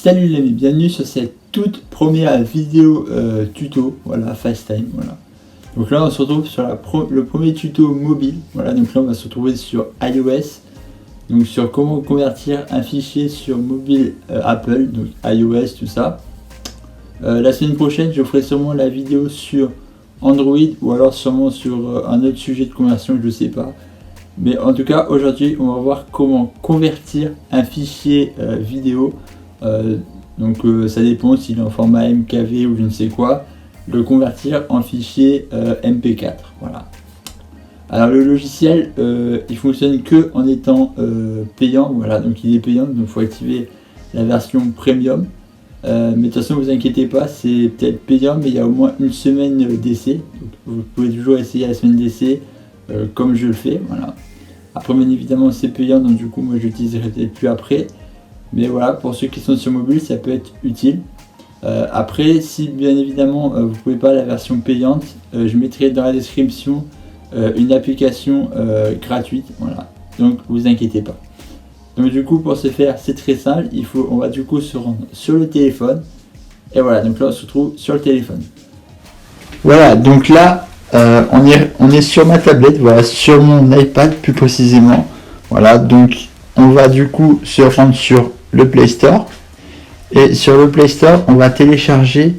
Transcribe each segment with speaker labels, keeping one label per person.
Speaker 1: Salut les amis, bienvenue sur cette toute première vidéo tuto, voilà, FaceTime, voilà. Donc là on se retrouve sur le premier tuto mobile, voilà, donc là on va se retrouver sur iOS, donc sur comment convertir un fichier sur mobile Apple, donc iOS, tout ça. La semaine prochaine je ferai sûrement la vidéo sur Android ou alors sûrement sur un autre sujet de conversion, je sais pas. Mais en tout cas aujourd'hui on va voir comment convertir un fichier vidéo. Donc ça dépend s'il est en format MKV ou je ne sais quoi, le convertir en fichier MP4, voilà. Alors le logiciel il fonctionne que en étant payant, voilà, donc il est payant, donc il faut activer la version premium. Mais de toute façon vous inquiétez pas, c'est peut-être payant mais il y a au moins une semaine d'essai, donc vous pouvez toujours essayer la semaine d'essai comme je le fais, voilà. Après bien évidemment c'est payant, donc du coup moi je l'utiliserai peut-être plus après. Mais voilà, pour ceux qui sont sur mobile, ça peut être utile. Après, si bien évidemment vous ne pouvez pas la version payante, je mettrai dans la description une application gratuite. Voilà, donc vous inquiétez pas. Donc du coup, pour ce faire, c'est très simple. On va du coup se rendre sur le téléphone. Et voilà, donc là on se retrouve sur le téléphone. Voilà, donc là on est sur ma tablette, voilà, sur mon iPad plus précisément. Voilà, donc on va du coup se rendre sur le Play Store, et sur le Play Store on va télécharger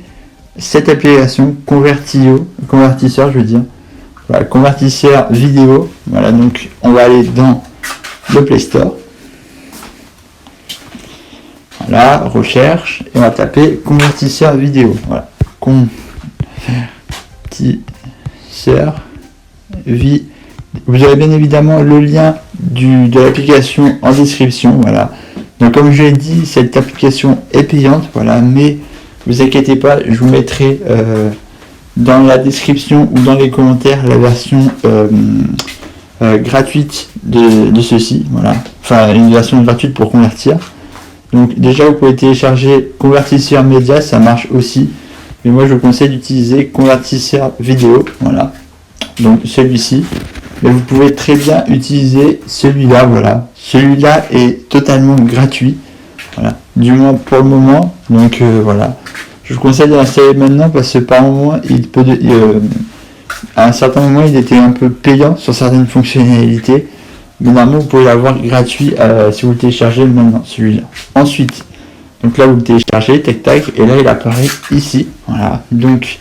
Speaker 1: cette application convertisseur, je veux dire, voilà, convertisseur vidéo. Voilà, donc on va aller dans le Play Store, voilà, recherche, et on va taper convertisseur vidéo, voilà, convertisseur vidéo. Vous aurez bien évidemment le lien de l'application en description, voilà. Donc comme je l'ai dit, cette application est payante, voilà, mais vous inquiétez pas, je vous mettrai dans la description ou dans les commentaires la version gratuite de ceci, voilà. Enfin, une version gratuite pour convertir. Donc déjà vous pouvez télécharger convertisseur média, ça marche aussi, mais moi je vous conseille d'utiliser convertisseur vidéo, voilà. Donc celui-ci. Mais vous pouvez très bien utiliser celui-là, voilà. Celui-là est totalement gratuit, voilà, du moins pour le moment. Donc voilà, je vous conseille de l'installer maintenant parce que par moment à un certain moment il était un peu payant sur certaines fonctionnalités, mais normalement vous pouvez l'avoir gratuit si vous le téléchargez maintenant, celui-là. Ensuite, donc là vous le téléchargez, tac tac, et là il apparaît ici, voilà. Donc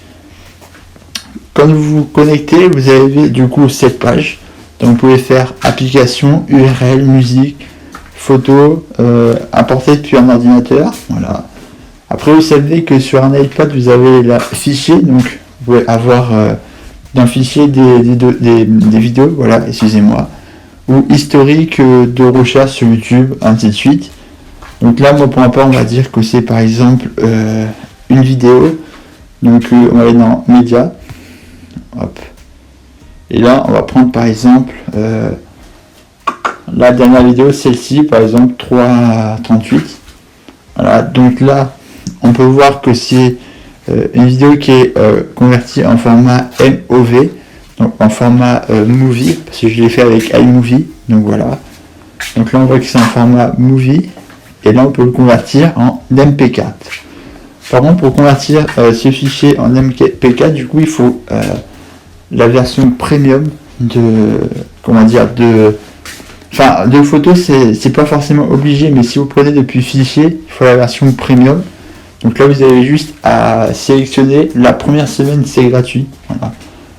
Speaker 1: quand vous vous connectez, vous avez du coup cette page. Donc vous pouvez faire application, URL, musique, photo, importer depuis un ordinateur. Voilà. Après vous savez que sur un iPad vous avez la fichier, donc vous pouvez avoir dans le fichier des vidéos, voilà, excusez-moi, ou historique de recherche sur YouTube, ainsi de suite. Donc là moi pour ma part on va dire que c'est par exemple une vidéo. Donc on va aller dans médias. Hop. Et là on va prendre par exemple la dernière vidéo, celle-ci par exemple 3:38. Voilà, donc là on peut voir que c'est une vidéo qui est convertie en format MOV, donc en format movie, parce que je l'ai fait avec iMovie, donc voilà. Donc là on voit que c'est en format movie, et là on peut le convertir en MP4. Par contre, pour convertir ce fichier en MP4, du coup il faut la version premium de photos, c'est pas forcément obligé, mais si vous prenez depuis fichier, il faut la version premium. Donc là vous avez juste à sélectionner la première semaine, c'est gratuit, voilà.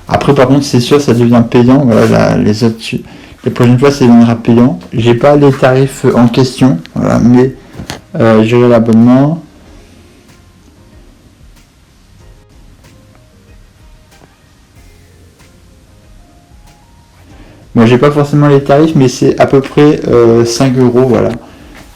Speaker 1: Après par contre c'est sûr ça devient payant, voilà, les prochaines fois ça deviendra payant. J'ai pas les tarifs en question, voilà, mais j'aurai l'abonnement. Moi j'ai pas forcément les tarifs, mais c'est à peu près 5 €, voilà,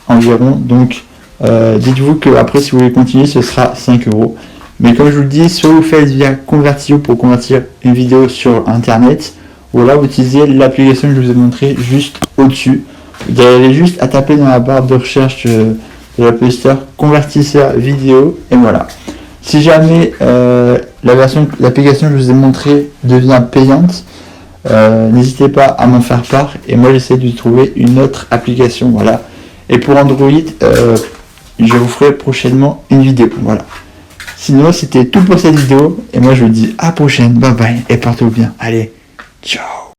Speaker 1: environ. Donc dites-vous que après si vous voulez continuer ce sera 5 €. Mais comme je vous le dis, soit vous faites via Convertio pour convertir une vidéo sur internet, ou là vous utilisez l'application que je vous ai montré juste au-dessus. Vous allez juste à taper dans la barre de recherche de l'Apple Store convertisseur vidéo, et voilà. Si jamais l'application que je vous ai montré devient payante, n'hésitez pas à m'en faire part, et moi j'essaie de trouver une autre application, voilà. Et pour Android, je vous ferai prochainement une vidéo. Voilà. Sinon, c'était tout pour cette vidéo. Et moi, je vous dis à la prochaine. Bye bye. Et portez-vous bien. Allez, ciao.